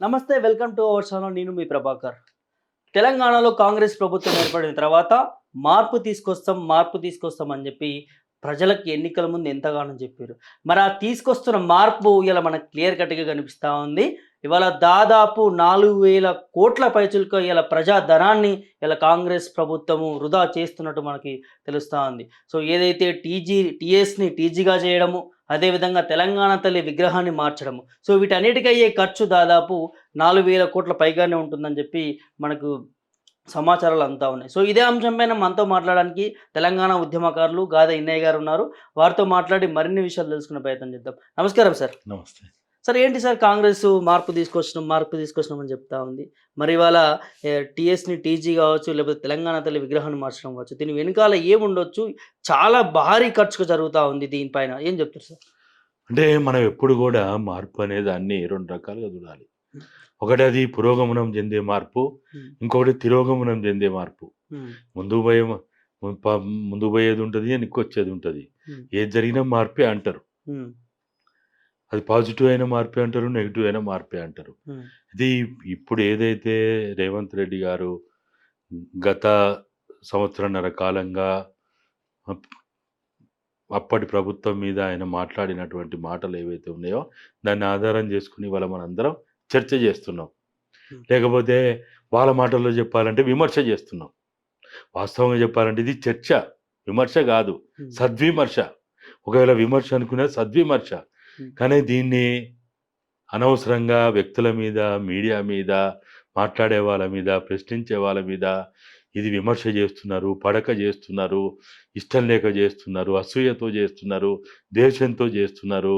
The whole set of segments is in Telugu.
నమస్తే. Welcome to our channel. నేను మీ ప్రభాకర్. తెలంగాణలో కాంగ్రెస్ ప్రభుత్వం ఏర్పడిన తర్వాత మార్పు తీసుకొస్తాం అని చెప్పి ప్రజలకి ఎన్నికల ముందు ఎంతగానో చెప్పారు. మరి ఆ తీసుకొస్తున్న మార్పు ఇలా మనకు క్లియర్ కట్‌గా కనిపిస్తా ఉంది. ఇవాళ దాదాపు 4000 కోట్ల పైచిలుకు ఇలా ప్రజా ధనాన్ని ఇలా కాంగ్రెస్ ప్రభుత్వము వృధా చేస్తున్నట్టు మనకి తెలుస్తా ఉంది. సో ఏదైతే టీఎస్‌ని టీజీగా చేయడము, అదేవిధంగా తెలంగాణ తల్లి విగ్రహాన్ని మార్చడము. సో వీటన్నిటికి అయ్యే ఖర్చు దాదాపు 4000 కోట్ల పైగానే ఉంటుందని చెప్పి మనకు సమాచారాలు అంతా ఉన్నాయి. సో ఇదే అంశం పైన మనతో మాట్లాడడానికి తెలంగాణ ఉద్యమకారులు గాదె ఇన్నయ్య గారు ఉన్నారు. వారితో మాట్లాడి మరిన్ని విషయాలు తెలుసుకునే ప్రయత్నం చేద్దాం. నమస్కారం సార్. నమస్తే. సార్ ఏంటి సార్ కాంగ్రెస్ మార్పు తీసుకొచ్చినాం అని చెప్తా ఉంది. మరి ఇవాళ టీఎస్‌ని టీజీ కావచ్చు, లేకపోతే తెలంగాణ తల్లి విగ్రహాన్ని మార్చడం కావచ్చు. దీని వెనకాల ఏముండొచ్చు? చాలా భారీ ఖర్చు జరుగుతా ఉంది దీనిపైన. ఏం చెప్తారు సార్? అంటే మనం ఎప్పుడు గూడా మార్పు అనే దాన్ని 2 రకాలుగా చూడాలి. ఒకటి అది పురోగమనం చెందే మార్పు. హ్మ్. ఇంకొకటి తిరోగమనం చెందే మార్పు. హ్మ్. ముందుకు పోయే ముందుకు పోయేది ఉంటది, వెనక్కొచ్చేది ఉంటది. హ్మ్. ఏది జరిగినా మార్పే అంటారు. హ్మ్. అది పాజిటివ్ అయిన మార్పే అంటారు, నెగెటివ్ అయిన మార్పే అంటారు. హ్మ్. ఇది ఇప్పుడు ఏదైతే రేవంత్ రెడ్డి గారు గత సంవత్సరన్నర కాలంగా అప్ అప్పటి ప్రభుత్వం మీద ఆయన మాట్లాడినటువంటి మాటలు ఏవైతే ఉన్నాయో, దాన్ని ఆధారం చేసుకొని ఇవాళ మనందరం చర్చ చేస్తున్నాం. హ్మ్. లేకపోతే వాళ్ళ మాటల్లో చెప్పాలంటే విమర్శ చేస్తున్నాం. వాస్తవంగా చెప్పాలంటే ఇది చర్చ, విమర్శ గాదు. హ్మ్. సద్విమర్శ. ఒకవేళ విమర్శ అనుకునేది సద్విమర్శ. హ్మ్. కానీ దీన్ని అనవసరంగా వ్యక్తుల మీద, మీడియా మీద, మాట్లాడే వాళ్ళ మీద, ప్రశ్నించే వాళ్ళ మీద ఇది విమర్శ చేస్తున్నారు, పడక చేస్తున్నారు, ఇష్టం లేక చేస్తున్నారు, అసూయతో చేస్తున్నారు, ద్వేషంతో చేస్తున్నారు,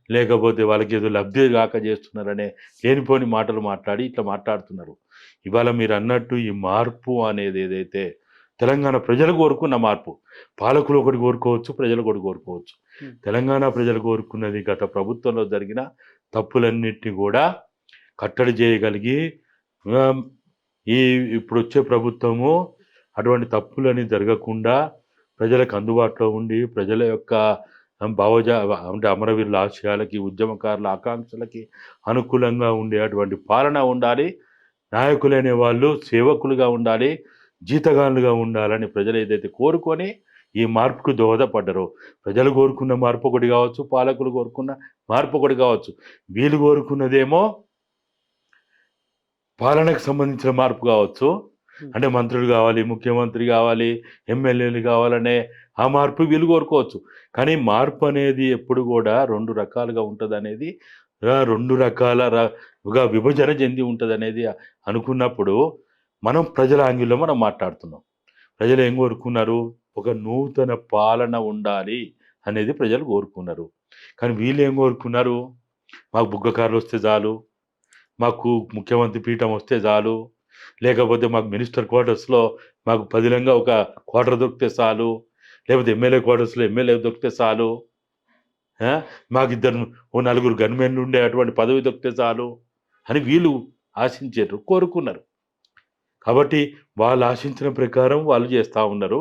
లేకపోతే వాళ్ళకేదో లబ్ధి గాక చేస్తున్నారనే లేనిపోని మాటలు మాట్లాడి ఇట్లా మాట్లాడుతున్నారు. ఇవాళ మీరన్నట్టు ఈ మార్పు అనేది ఏదైతే తెలంగాణ ప్రజలు కోరుకున్న మార్పు. పాలకులు ఒకటి కోరుకోవచ్చు, ప్రజలు ఒకటి కోరుకోవచ్చు. హ్మ్. తెలంగాణ ప్రజలు కోరుకున్నది గత ప్రభుత్వంలో జరిగిన తప్పులన్నిటిని గూడా కట్టడి చేయగలిగి ఆహ్, ఈ ఇప్పుడొచ్చే ప్రభుత్వము అటువంటి తప్పులని జరగకుండా ప్రజలకు అందుబాటులో ఉండి, ప్రజల యొక్క అంటే అమరవీరుల ఆశయాలకి, ఉద్యమకారుల ఆకాంక్షలకి అనుకూలంగా ఉండే అటువంటి పాలన ఉండాలి. నాయకులనే వాళ్ళు సేవకులుగా ఉండాలి, జీతగాళ్ళుగా ఉండాలని ప్రజలు ఏదైతే కోరుకొని ఈ మార్పుకు దోహదపడ్డారో, ప్రజలు కోరుకున్న మార్పు ఒకటి కావచ్చు, పాలకులు కోరుకున్న మార్పు ఒకటి కావచ్చు. వీళ్ళు కోరుకున్నదేమో పాలనకు సంబంధించిన మార్పు కావచ్చు. హ్మ్. అంటే మంత్రులు కావాలి, ముఖ్యమంత్రి కావాలి, ఎమ్మెల్యేలు కావాలనే ఆ మార్పు వీళ్ళు కోరుకోవచ్చు. కానీ మార్పు అనేది ఎప్పుడు కూడా 2 రకాలుగా ఉంటదనేది 2 రకాల గా విభజన చెంది ఉంటదనేది అనుకున్నప్పుడు మనం ప్రజల యాంగిల్‌లో మనం మాట్లాడుతున్నాం. ప్రజలు ఏం కోరుకున్నారు? ఒక నూతన పాలన ఉండాలి అనేది ప్రజలు కోరుకున్నారు. కానీ వీళ్ళేం కోరుకున్నారు? మాకు బుగ్గ కార్లొస్తే చాలు, మాకు ముఖ్యమంత్రి పీఠం వస్తే చాలు, లేకపోతే మాకు మినిస్టర్ క్వార్టర్స్‌లో మాకు పదిలంగా ఒక క్వార్టర్ దొరికితే చాలు, లేకపోతే ఎమ్మెల్యే క్వార్టర్స్‌లో ఎమ్మెల్యే దొరికితే చాలు, ఆ! ఓ నలుగురు గన్‌మెన్‌లు ఉండే అటువంటి పదవి దొరికితే చాలు అని వీళ్ళు ఆశించారు, కోరుకున్నారు. కాబట్టి వాళ్ళు ఆశించిన ప్రకారం వాళ్ళు చేస్తా ఉన్నారు.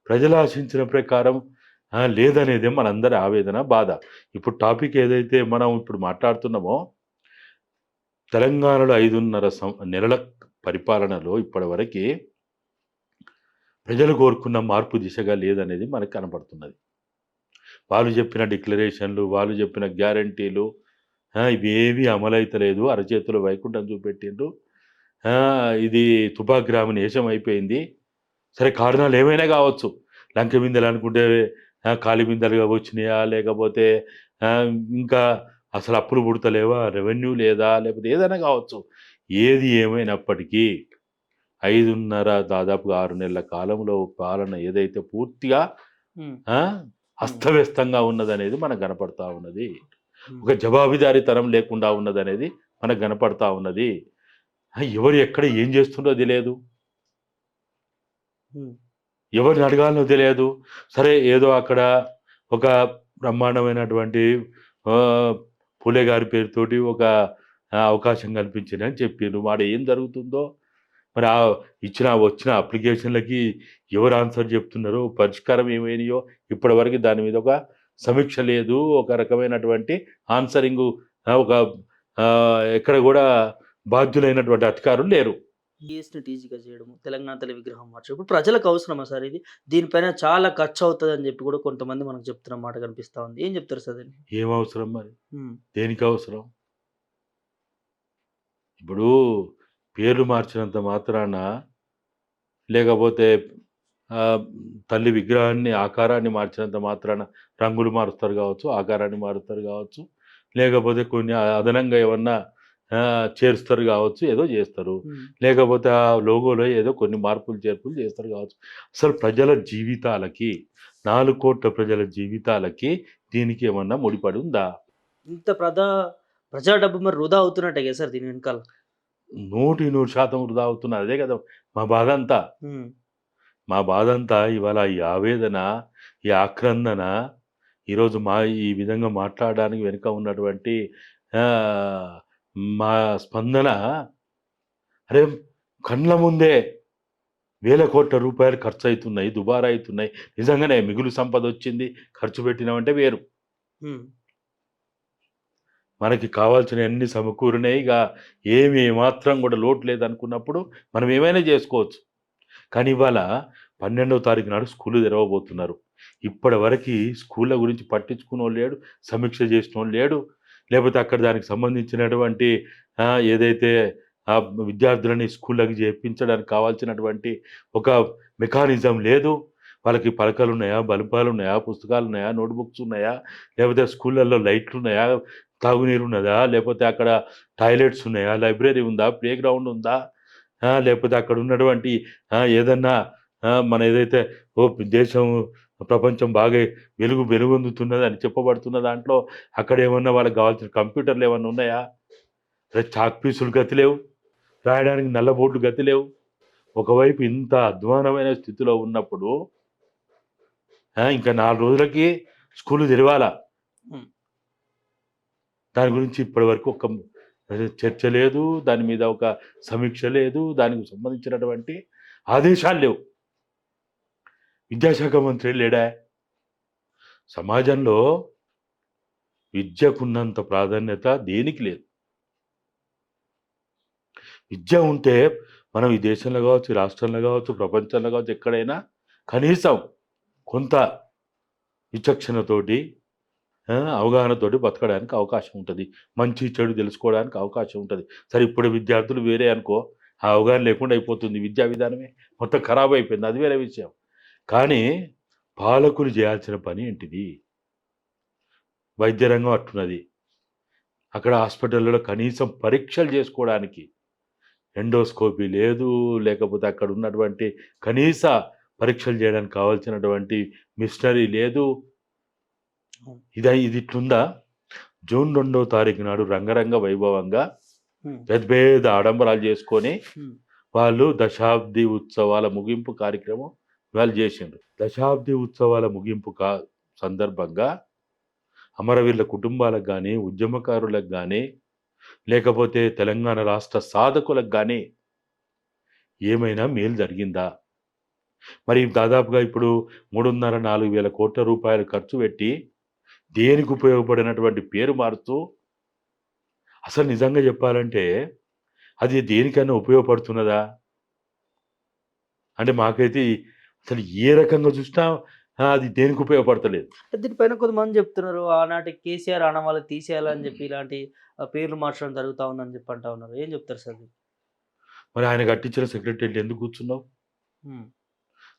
ప్రజలు ఆశించిన ప్రకారం లేదనేదే మనందరి ఆవేదన, బాధ. ఇప్పుడు టాపిక్ ఏదైతే మనం ఇప్పుడు మాట్లాడుతున్నామో, తెలంగాణలో 5.5 నెలల పరిపాలనలో ఇప్పటివరకి ప్రజలు కోరుకున్న మార్పు దిశగా లేదనేది మనకు కనపడుతున్నది. వాళ్ళు చెప్పిన డిక్లరేషన్‌లు, వాళ్ళు చెప్పిన గ్యారంటీలు ఇవేవి అమలైతలేదు. అరచేతిలో వైకుంఠం చూపెట్టిండ్రు. ఇది తుపాగ్రామం నేషం అయిపోయింది. సరే కారణాలు ఏమైనా కావచ్చు. లంక బిందెలు అనుకుంటే ఖాళీ బిందెలుగా వచ్చినాయా? లేకపోతే ఆహ్, ఇంకా అసలు అప్పులు పుడతలేవా? రెవెన్యూ లేదా? లేకపోతే ఏదైనా కావచ్చు. ఏది ఏమైనప్పటికీ 5.5 దాదాపుగా 6 నెలల కాలంలో పాలన ఏదైతే పూర్తిగా హ్మ్. ఆ! హ్మ్. అస్తవ్యస్తంగా ఉన్నదనేది మనకు కనపడతా ఉన్నది. హ్మ్. ఒక జవాబుదారీతనం లేకుండా ఉన్నదనేది మనకు కనపడతా ఉన్నది. ఎవరు ఎక్కడ ఏం చేస్తుండో తెలియదు. హ్మ్. ఎవరిని అడగాలనో తెలియదు. సరే ఏదో అక్కడ ఒక బ్రహ్మాండమైనటువంటి ఆహ్, పూలే గారి పేరుతోటి ఒక అవకాశం కల్పించిండ్రని చెప్పిండ్రు. మరి ఏం జరుగుతుందో, మరి వచ్చిన అప్లికేషన్‌లకి ఎవరు ఆన్సర్ చెప్తున్నారో, పరిష్కారం ఏమైనాయో ఇప్పటివరకు దాని మీద ఒక సమీక్ష లేదు. ఒక రకమైనటువంటి ఆన్సరింగు ఒక ఎక్కడ గూడా బాధ్యులైనటువంటి అధికారులు లేరు. టీఎస్‌ని టీజీగా చేయడము, తెలంగాణ తల్లి విగ్రహం మార్చడం. ఇప్పుడు ప్రజలకు అవసరమా సార్ ఇది? దీనిపైన చాలా ఖర్చవుతదని జెప్పి గూడా కొంతమంది మనకు చెప్తున్న మాట కనిపిస్తా ఉంది. ఏం చెప్తారు సార్ దీనికి? ఏం అవసరం మరి? హ్మ్. దేనికి అవసరం? ఇప్పుడు పేర్లు మార్చినంత మాత్రాన లేకపోతే ఆహ్, తల్లి విగ్రహాన్ని ఆకారాన్ని మార్చినంత మాత్రాన రంగులు మారుస్తారు గావచ్చు, ఆకారాన్ని మారుస్తారు గావచ్చు, లేకపోతే కొన్ని అదనంగా ఏమన్నా చేరుస్తారు గావచ్చు, ఏదో జేస్తారు. హ్మ్. లేకపోతే ఆ లోగోలో ఏదో కొన్ని మార్పులు, చేర్పులు జేస్తారు గావచ్చు. అసలు ప్రజల జీవితాలకి 4,00,00,000 ప్రజల జీవితాలకి దీనికి ఏమన్నా ముడిపడి ఉందా? ఇంత ప్రజా డబ్బు మరి వృధా అవుతున్నట్టే గదా సార్ దీని వెనకాల. 100% వృధా అవుతున్నది. అదే గదా మా బాధంతా. హ్మ్. మా బాధంతా ఇవాళ ఈ ఆవేదన, ఈ ఆక్రందన ఈరోజు ఈ విధంగా మాట్లాడడానికి వెనుక ఉన్నటువంటి ఆహ్, మా స్పందన అరే! కండ్ల ముందే వేల కోట్ల రూపాయలు ఖర్చయితున్నాయి, దుబారా అయితున్నాయి. నిజంగానే మిగులు సంపదొచ్చింది, ఖర్చు పెట్టినామంటే వేరు. హ్మ్. మనకి కావాల్సినయన్నీ సమకూరినాయి. ఏమి ఏమాత్రం గూడా లోటు లేదనుకున్నప్పుడు మనం ఏమైనా జేసుకోవచ్చు. కానీ ఇవాళ 12వ తారీఖు నాడు స్కూలు తెరవబోతున్నారు. ఇప్పటివరకి స్కూళ్ళ గురించి పట్టించుకున్నోడు లేడు, సమీక్ష చేసినోడు లేడు. లేపోతే అక్కడ దానికి సంబంధించినటువంటి ఏదైతే విద్యార్థులని స్కూళ్ళకి చేర్పించడానికి కావాల్సినటువంటి ఒక మెకానిజం లేదు. వాళ్ళకి పలకలున్నాయా, బల్పాలున్నాయా, పుస్తకాలున్నాయా, నోట్‌బుక్స్ ఉన్నాయా, లేపోతే స్కూళ్ళల్లో లైట్లున్నాయా, తాగునీరున్నదా, లేపోతే అక్కడ టాయిలెట్స్ ఉన్నాయా, లైబ్రరీ ఉందా, ప్లే గ్రౌండ్ ఉందా, లేకపోతే అక్కడ ఉన్నటువంటి ఏదన్నా మన ఏదైతే ఓ దేశం, ప్రపంచం బాగా వెలుగొందుతున్నదని చెప్పబడుతున్న దాంట్లో అక్కడేమన్నా వాళ్ళకి కావాల్సిన కంప్యూటర్లు ఏమన్నా ఉన్నాయా? చాక్ పీసులు గతి లేవు. రాయడానికి నల్ల బోర్డులు గతి లేవు. ఒకవైపు ఇంత అధ్వానమైన స్థితిలో ఉన్నప్పుడు ఇంకా 4 రోజులకి స్కూలు తెరవాలా. హ్మ్. దాని గురించి ఇప్పటివరకు ఒక చర్చ లేదు. దాని మీద ఒక సమీక్ష లేదు. దానికి సంబంధించినటువంటి ఆదేశాలు లేవు. విద్యాశాఖ మంత్రి లేడా? సమాజంలో విద్యకున్నంత ప్రాధాన్యత దేనికి లేదు. విద్య ఉంటే మనం ఈ దేశంలో కావచ్చు, ఈ రాష్ట్రంలో కావచ్చు, ప్రపంచంలో కావచ్చు, ఎక్కడైనా కనీసం కొంత విచక్షణతోటి అవగాహనతోటి బతకడానికి అవకాశం ఉంటది. మంచి, చెడు తెలుసుకోవడానికి అవకాశం ఉంటది. సరే ఇప్పుడు విద్యార్థులు వేరే అనుకో, ఆ అవగాహన లేకుండా అయిపోతుంది. విద్యా విధానమే మొత్తం ఖరాబ్ అయిపోయింది. అది వేరే విషయం. కానీ పాలకులు చేయాల్సిన పని ఏంటిది? వైద్య రంగం అట్టున్నది. అక్కడ హాస్పిటల్‌లో కనీసం పరీక్షలు చేసుకోవడానికి ఎండోస్కోపీ లేదు. లేకపోతే అక్కడ ఉన్నటువంటి కనీస పరీక్షలు చేయడానికి కావాల్సినటువంటి మిషనరీ లేదు. అవును. ఇది ఇట్లుందా? జూన్ 2వ తారీఖు నాడు రంగరంగ వైభవంగా హ్మ్. పెద్ద పెద్ద ఆడంబరాలు చేసుకొని హ్మ్. వాళ్ళు దశాబ్ది ఉత్సవాల ముగింపు కార్యక్రమం వాళ్ళు చేసిండ్రు. దశాబ్ది ఉత్సవాల ముగింపు సందర్భంగా అమరవీరుల కుటుంబాలకు గానీ, ఉద్యమకారులకు గానీ, లేకపోతే తెలంగాణ రాష్ట్ర సాధకులకు గానీ ఏమైనా మేలు జరిగిందా? మరి దాదాపుగా ఇప్పుడు 3.5, 4 వేల కోట్ల రూపాయలు ఖర్చు పెట్టి దేనికి ఉపయోగపడినటువంటి పేరు మారుతూ అసలు నిజంగా చెప్పాలంటే అది దేనికైనా ఉపయోగపడుతున్నదా? అంటే మాకైతే అసలు ఏ రకంగా చూసినా అది దేనికి ఉపయోగపడతలేదు. దీనిపైన కొంతమంది చెప్తున్నారు. ఆనాటి కేసీఆర్ ఆనవాళ్ళు తీసేయాలని జెప్పి ఇలాంటి పేర్లు మార్చడం జరుగుతా ఉందని జెప్పి అంటా ఉన్నారు. ఏం చెప్తారు సార్ దీనికి? మరి ఆయన కట్టించిన సెక్రటరీలో ఎందుకు కూర్చున్నావు? హ్మ్.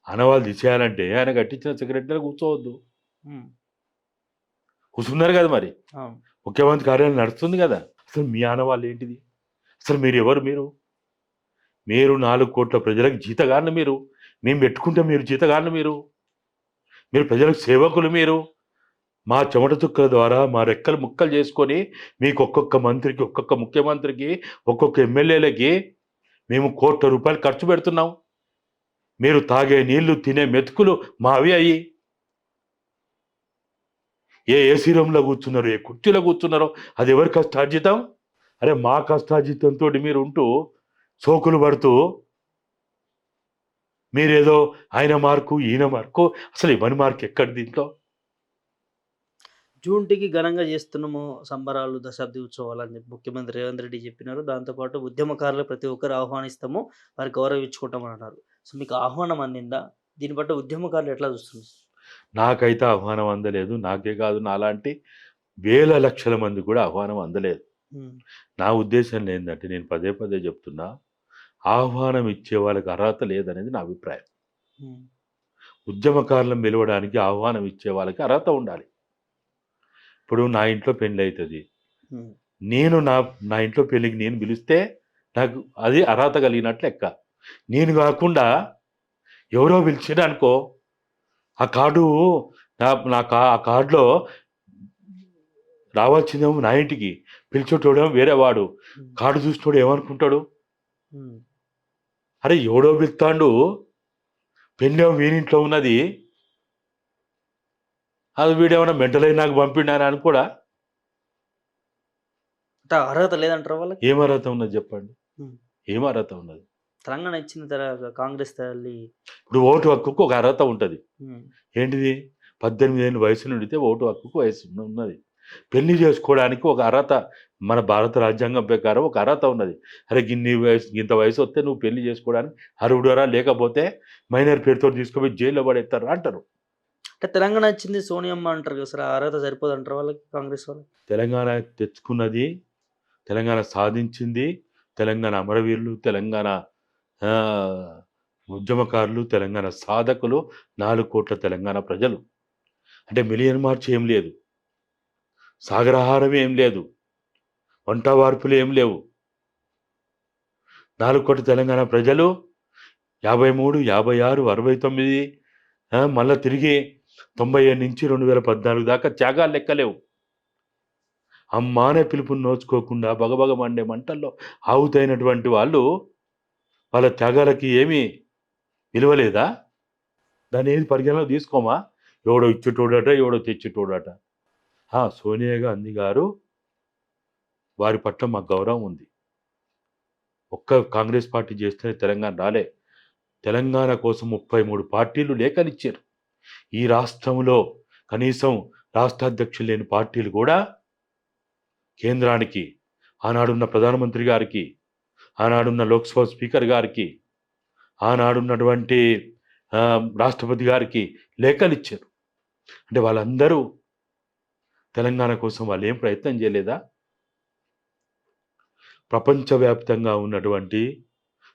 ఆనవాళ్ళు తీసేయాలంటే ఆయన కట్టించిన సెక్రటరీలో కూర్చోవద్దు. హ్మ్. కూర్చున్నారు కదా మరి. అవును. ముఖ్యమంత్రి కార్యాలయం నడుస్తుంది కదా! అసలు మీ ఆనవాళ్ళు ఏంటిది? అసలు మీరెవరు మీరు? మీరు 4,00,00,000 ప్రజలకు జీతగాళ్ళు మీరు. మేము పెట్టుకుంటే మీరు జీతగాళ్ళు మీరు. మీరు ప్రజలకు సేవకులు మీరు. మా చెమట చుక్కల ద్వారా మా రెక్కలు ముక్కలు చేసుకొని మీకు ఒక్కొక్క మంత్రికి, ఒక్కొక్క ముఖ్యమంత్రికి, ఒక్కొక్క ఎమ్మెల్యేలకి మేము ₹1,00,00,000 ఖర్చు పెడుతున్నాం. మీరు తాగే నీళ్లు, తినే మెతుకులు మావి అయ్యి. ఏ ఏసీ రూమ్‌లో కూర్చున్నారో, ఏ కుర్చీలో కూర్చున్నారో అది ఎవరి కష్టార్జితం? అరే మా కష్టార్జితంతోటి మీరుంటూ సోకులు పడుతూ మీరేదో ఆయన మార్కు, ఈయన మార్కు అసలు ఎవరి మార్క్ ఎక్కడి దీంట్లో? జూన్‌కి ఘనంగా చేస్తున్నాము సంబరాలు, దశాబ్ది ఉత్సవాలు అని చెప్పి ముఖ్యమంత్రి రేవంత్ రెడ్డి చెప్పినారు. దాంతోపాటు ఉద్యమకారులు ప్రతి ఒక్కరు ఆహ్వానిస్తాము, వారికి గౌరవించుకుంటామని అన్నారు. సో, మీకు ఆహ్వానం అందిందా? దీన్ని బట్టి ఉద్యమకారులు ఎట్లా చూస్తున్నారు? నాకైతే ఆహ్వానం అందలేదు. నాకే కాదు నాలాంటి వేల లక్షల మంది కూడా ఆహ్వానం అందలేదు. హ్మ్. నా ఉద్దేశంలో ఏందంటే నేను పదే పదే చెప్తున్నా, ఆహ్వానం ఇచ్చే వాళ్ళకి అర్హత లేదనేది నా అభిప్రాయం. హ్మ్. ఉద్యమకారులను పిలవడానికి ఆహ్వానం ఇచ్చే వాళ్ళకి అర్హత ఉండాలి. ఇప్పుడు నా ఇంట్లో పెళ్ళైతది. హ్మ్. నేను నా ఇంట్లో పెళ్ళికి నేను పిలిస్తే నాకు అది అర్హత కలిగినట్లు లెక్క. నేను కాకుండా ఎవరో పిలిచిరనుకో, ఆ కార్డు నా నా కా ఆ కార్డ్‌లో రావాల్సిందేమో నా ఇంటికి, పిలిచేటోడేమో వేరే వాడు. హ్మ్. కార్డు చూసినోడు ఏమనుకుంటాడు? హ్మ్. అరే ఎవడో పిలుత్తాండు, పెళ్ళేమో వీనింట్లో ఉన్నది. అది వీడేమన్నా మెంటల్ అయి నాకు పంపిండా అని అనుకోడా? అంటే అర్హత లేదంటారా వాళ్ళకి? ఏం అర్హత ఉన్నది చెప్పండి? హ్మ్. ఏం అర్హత ఉన్నది? తెలంగాణ ఇచ్చిన తర్వాత కాంగ్రెస్ తల్లి. ఇప్పుడు ఓటు హక్కుకు ఒక అర్హత ఉంటది. హ్మ్. ఏంటిది? 18 ఏళ్ల వయసు నిండితే ఓటు హక్కుకు ఉన్నది. పెళ్లి చేసుకోవడానికి ఒక అర్హత మన భారత రాజ్యాంగం ప్రకారం ఒక అర్హత ఉన్నది. అరే గింత వయసు వస్తే నువ్వు పెళ్లి చేసుకోవడానికి అర్హుడరా? లేకపోతే మైనర్ పేరుతోటి తీసుకుపోయి జైల్లో పడేస్తారా అంటారు. అంటే తెలంగాణ ఇచ్చింది సోనియమ్మ అంటారు కదా సార్! ఆ అర్హత సరిపోదంటారా వాళ్ళకి కాంగ్రెస్ వాళ్ళకి? తెలంగాణ తెచ్చుకున్నది, తెలంగాణ సాధించింది, తెలంగాణ అమరవీరులు, తెలంగాణ ఆహ్, ఉద్యమకారులు, తెలంగాణ సాధకులు, 4,00,00,000 తెలంగాణ ప్రజలు. అంటే మిలియన్ మార్చ్ ఏం లేదు. సాగరహారం ఏం లేదు. వంట వార్పులు ఏం లేవు. 4,00,00,000 తెలంగాణ ప్రజలు 53, 56, 69 మళ్ళా తిరిగి 97 నుంచి 2014 దాకా త్యాగాలు లెక్కలేవు. అమ్మా అనే పిలుపుని నోచుకోకుండా బగబగ మండే మంటల్లో ఆహుతైనటువంటి వాళ్ళు, వాళ్ళ త్యాగాలకి ఏమీ విలువ లేదా? దాన్నేది పరిగణలోకి తీసుకోమా? ఎవడో ఇచ్చేటోడట, ఎవడో తెచ్చేటోడట. సోనియా గాంధీ గారు, వారి పట్ల మాకు గౌరవం ఉంది. ఒక్క కాంగ్రెస్ పార్టీ చేస్తేనే తెలంగాణ రాలే. తెలంగాణ కోసం 33 పార్టీలు లేఖలిచ్చారు. ఈ రాష్ట్రంలో కనీసం రాష్ట్ర అధ్యక్షులు లేని పార్టీలు కూడా కేంద్రానికి, ఆనాడున్న ప్రధానమంత్రి గారికి, ఆనాడున్న లోక్సభ స్పీకర్ గారికి, ఆనాడున్నటువంటి రాష్ట్రపతి గారికి లేఖలిచ్చారు. అంటే వాళ్ళందరూ తెలంగాణ కోసం వాళ్ళేం ప్రయత్నం చేయలేదా? ప్రపంచవ్యాప్తంగా ఉన్నటువంటి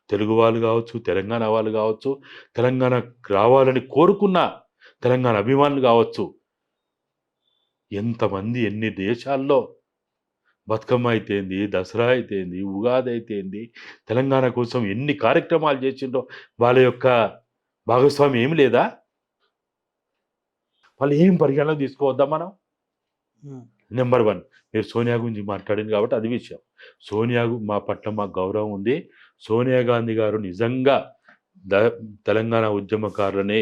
తెలుగు వాళ్ళు కావచ్చు, తెలంగాణ వాళ్ళు కావచ్చు, తెలంగాణ రావాలని కోరుకున్న తెలంగాణ అభిమానులు కావచ్చు, ఎంతమంది ఎన్ని దేశాల్లో బతుకమ్మ అయితేంది, దసరా అయితేంది, ఉగాది అయితేంది, తెలంగాణ కోసం ఎన్ని కార్యక్రమాలు చేసిండ్రో వాళ్ళ యొక్క భాగస్వామ్యం ఏమి లేదా? వాళ్ళు ఏం పరిగణలోకి తీసుకోవద్దా మనం? హ్మ్. నెంబర్ 1 మీరు సోనియా గురించి మాట్లాడింది కాబట్టి అది విషయం. మా పట్ల మాకు గౌరవం ఉంది. సోనియా గాంధీ గారు నిజంగా ద తెలంగాణ ఉద్యమకారులని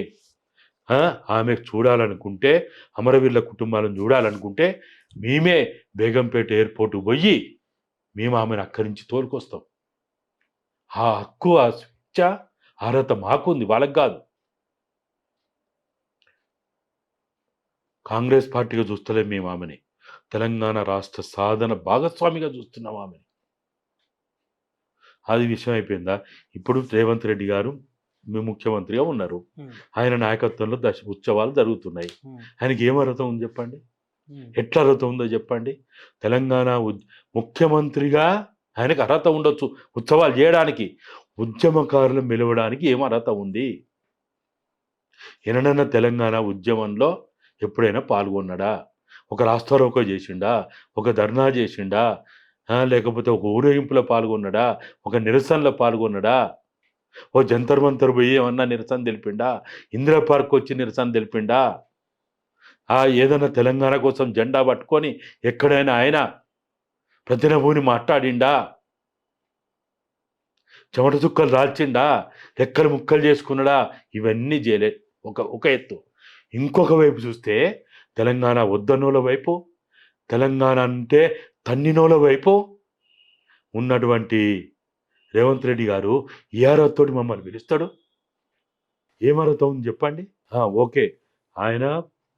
ఆమె చూడాలనుకుంటే, అమరవీరుల కుటుంబాలను చూడాలనుకుంటే, మేమే బేగంపేట ఎయిర్‌పోర్ట్‌కి పోయి, మేము ఆమెను అక్కడి నుంచి తోలుకొస్తాం. ఆ హక్కు, ఆ స్వేచ్ఛ, అర్హత మాకుంది. వాళ్ళకి గాదు. కాంగ్రెస్ పార్టీగా చూస్తలేం మేము ఆమెని. తెలంగాణ రాష్ట్ర సాధన భాగస్వామిగా చూస్తున్నాం ఆమెని. అది విషయం అయిపోయిందా? ఇప్పుడు రేవంత్ రెడ్డి గారు ముఖ్యమంత్రిగా ఉన్నారు. హ్మ్. ఆయన నాయకత్వంలో ఉత్సవాలు జరుగుతున్నాయి. హ్మ్. ఆయనకి ఏం అర్హత ఉంది చెప్పండి? హ్మ్. ఎట్లా అర్హత ఉందో చెప్పండి? తెలంగాణ ముఖ్యమంత్రిగా ఆయనకు అర్హత ఉండొచ్చు ఉత్సవాలు చేయడానికి. ఉద్యమకారులను పిలవడానికి ఏం అర్హత ఉంది? ఎన్నడన్నా తెలంగాణ ఉద్యమంలో ఎప్పుడైనా పాల్గొన్నాడా? ఒక రాస్తారోకో చేసిండా? ఒక ధర్నా చేసిండా? లేకపోతే ఒక ఊరేగింపులో పాల్గొన్నాడా? ఒక నిరసనలో పాల్గొన్నాడా? ఓ జంతర్ మంతర్ పోయి ఏమన్నా నిరసన తెలిపిండా? ఇందిరా పార్క్ వచ్చి నిరసన తెలిపిండా? ఏదన్నా తెలంగాణ కోసం జెండా పట్టుకొని ఎక్కడైనా ఆయన ప్రతినభూని మాట్లాడిండా? చెమట చుక్కలు రాల్చిండా? రెక్కలు ముక్కలు చేసుకున్నాడా? ఇవన్నీ చేయలే. ఒక ఎత్తు. ఇంకొక వైపు చూస్తే తెలంగాణ వద్దన్నోళ్ళ వైపు, తెలంగాణ అంటే తన్నినోళ్ళ వైపు ఉన్నటువంటి రేవంత్ రెడ్డి గారు ఏ అర్హతతోటి మమ్మల్ని పిలుస్తాడు? ఏం అర్హత ఉంది చెప్పండి? ఓకే. ఆయన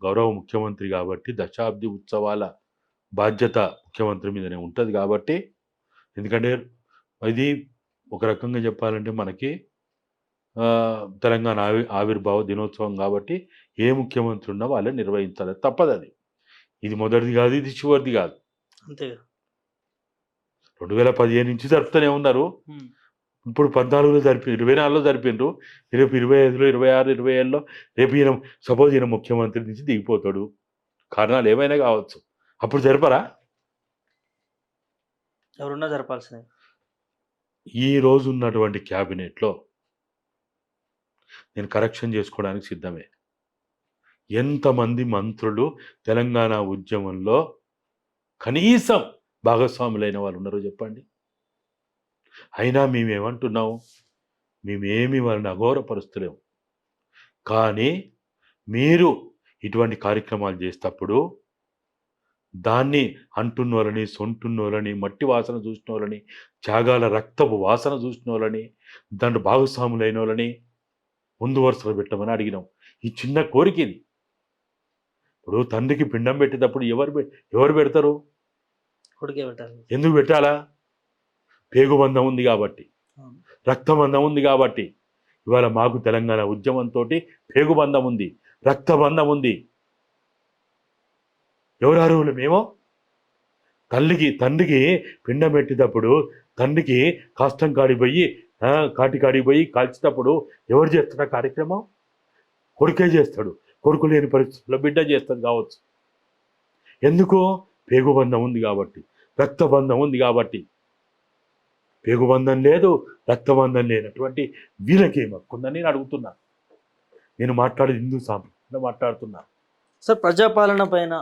గౌరవ ముఖ్యమంత్రి కాబట్టి దశాబ్ది ఉత్సవాల బాధ్యత ముఖ్యమంత్రి మీదనే ఉంటుంది కాబట్టి, ఎందుకంటే ఇది ఒక రకంగా చెప్పాలంటే మనకి తెలంగాణ ఆవిర్భావ దినోత్సవం కాబట్టి ఏ ముఖ్యమంత్రి ఉన్నా వాళ్ళే నిర్వహించాలి, తప్పదు అది. ఇది మొదటిది కాదు, ఇది చివరిది కాదు. అంతే. 2015 నుంచి జరుపుతూనే ఉన్నారు. ఇప్పుడు 14లో జరిపి 24లో జరిపిండ్రు. రేపు 25లో 26 27లో రేపు ఈయన సపోజ్ ఈయన ముఖ్యమంత్రి నుంచి దిగిపోతాడు, కారణాలు ఏమైనా కావచ్చు, అప్పుడు జరపరా? ఎవరున్నా జరపాల్సిందే. ఈ రోజు ఉన్నటువంటి క్యాబినెట్లో నేను కరెక్షన్ చేసుకోవడానికి సిద్ధమే. ఎంతమంది మంత్రులు తెలంగాణ ఉద్యమంలో కనీసం భాగస్వాములైన వాళ్ళు ఉన్నారో చెప్పండి. అయినా మేమేమంటున్నాము, మేమేమి వాళ్ళని అఘోరపరుస్తలేము. కానీ మీరు ఇటువంటి కార్యక్రమాలు చేసేటప్పుడు దాన్ని అంటున్నోళ్ళని, సొంటున్నోళ్ళని, మట్టి వాసన చూసిన వాళ్ళని, త్యాగాల రక్తపు వాసన చూసిన వాళ్ళని, దాంట్లో భాగస్వాములైన వాళ్ళని ముందు వరుసలో పెట్టమని అడిగినాం. ఈ చిన్న కోరిక ఇది. ఇప్పుడు తండ్రికి పిండం పెట్టేటప్పుడు ఎవరు పెడతారు? కొడుకే పెట్టాలి. ఎందుకు పెట్టాలా? పేగుబంధం ఉంది కాబట్టి, రక్తబంధం ఉంది కాబట్టి. ఇవాళ మాకు తెలంగాణ ఉద్యమంతో పేగుబంధం ఉంది, రక్తబంధం ఉంది. ఎవరు అర్హులు? మేము. తండ్రికి పిండం పెట్టేటప్పుడు తండ్రికి కాష్టం కాడిపోయి కాటికాడికి పోయి కాల్చేటప్పుడు ఎవరు చేస్తాడు ఆ కార్యక్రమం? కొడుకే చేస్తాడు. కొడుకు లేని పరిస్థితుల్లో బిడ్డ చేస్తాడు కావచ్చు. ఎందుకు? పేగుబంధం ఉంది కాబట్టి, రక్తబంధం ఉంది కాబట్టి. పేగుబంధం లేదు, రక్తబంధం లేనటువంటి వీళ్ళకేం హక్కుందని నేను అడుగుతున్నా. నేను మాట్లాడేది హిందూ సాంప్రదాయంలో మాట్లాడుతున్నా. సార్, ప్రజాపాలన పైన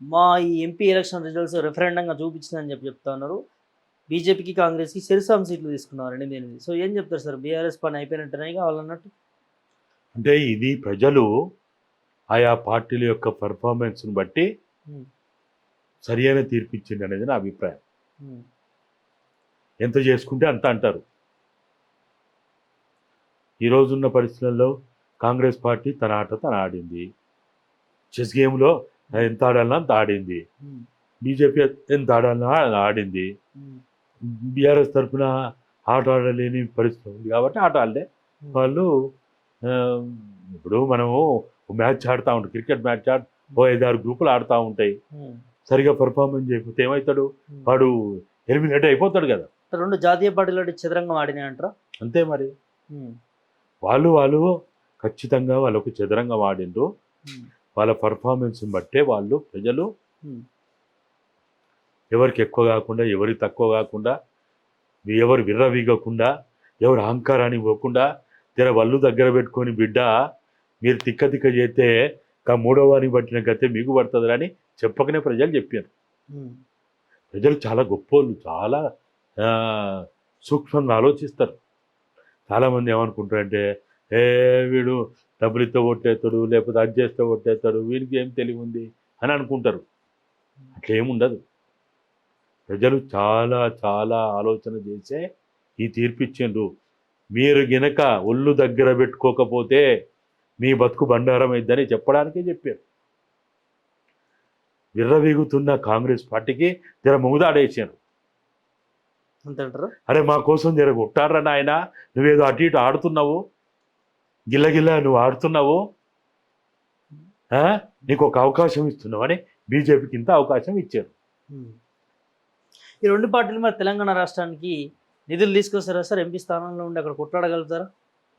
మా ఈ ఎంపీ ఎలక్షన్ రిజల్ట్స్ రెఫరెండంగా చూపించిందని చెప్తా ఉన్నారు. బీజేపీకి కాంగ్రెస్కి సెరిసాం సీట్లు తీసుకున్నారు 8. సో ఏం చెప్తారు సార్? బీఆర్ఎస్ పని అయిపోయినట్టునే కావాలన్నట్టు. అంటే ఇది ప్రజలు ఆయా పార్టీల యొక్క పెర్ఫార్మెన్స్ని బట్టి సరి అయిన తీర్పు ఇచ్చింది అనేది నా అభిప్రాయం. ఎంత చేసుకుంటే అంత అంటారు. ఈరోజున్న పరిస్థితుల్లో కాంగ్రెస్ పార్టీ తన ఆట తను ఆడింది. చెస్ గేమ్లో ఎంత ఆడాలన్నా అంత ఆడింది. బీజేపీ ఎంత ఆడాలన్నా ఆడింది. బీఆర్ఎస్ తరఫున ఆట ఆడలేని పరిస్థితి ఉంది కాబట్టి ఆట ఆడలే వాళ్ళు. ఇప్పుడు మనము మ్యాచ్ ఆడుతూ ఉంటాం, క్రికెట్ మ్యాచ్ 5-6 గ్రూపులు ఆడుతూ ఉంటాయి. సరిగా పర్ఫార్మెన్స్ చేయకపోతే ఏమవుతాడు? వాడు ఎలిమినేట్ అయిపోతాడు కదా. 2 జాతీయ పార్టీలు చదరంగం ఆడినాయి అంటారా? అంతే మరి. వాళ్ళు ఖచ్చితంగా వాళ్ళకు చదరంగం ఆడిండ్రు. వాళ్ళ పర్ఫార్మెన్స్ని బట్టే వాళ్ళు ప్రజలు ఎవరికి ఎక్కువ కాకుండా, ఎవరికి తక్కువ కాకుండా, ఎవరు విర్రవీగకుండా, ఎవరు అహంకారానికి పోకుండా జర వల్లు దగ్గర పెట్టుకొని, బిడ్డ మీరు తిక్క చేస్తే మూడో వారికి పట్టిన గతే మీకు పడుతుంది అని చెప్పకనే ప్రజలు చెప్పారు. ప్రజలు చాలా గొప్పోళ్ళు, చాలా సూక్ష్మంగా ఆలోచిస్తారు. చాలామంది ఏమనుకుంటారంటే, వీడు డబ్బులు ఇస్తే కొట్టేస్తాడు, లేకపోతే అది చేస్తే కొట్టేస్తాడు, వీరికి ఏం తెలివి ఉంది అని అనుకుంటారు. అట్లా ఏముండదు. ప్రజలు చాలా చాలా ఆలోచన చేసే ఈ తీర్పు ఇచ్చిండ్రు. మీరు గినక ఒళ్ళు దగ్గర పెట్టుకోకపోతే మీ బతుకు బండారం అయిద్దని చెప్పడానికే చెప్పారు. విర్రవీగుతున్న కాంగ్రెస్ పార్టీకి జర ముంగుదాడేసారు. అరే మా కోసం జర కొట్టారా నాయన, నువ్వేదో అటు ఇటు ఆడుతున్నావు, గిల్లగిల్ల నువ్వు ఆడుతున్నావు, నీకు ఒక అవకాశం ఇస్తున్నావు అని బీజేపీకి ఇంత అవకాశం ఇచ్చారు. ఈ 2 పార్టీలు మరి తెలంగాణ రాష్ట్రానికి నిధులు తీసుకొస్తారా సార్? ఎంపీ స్థానంలో ఉండి అక్కడ కొట్లాడగలుగుతారా?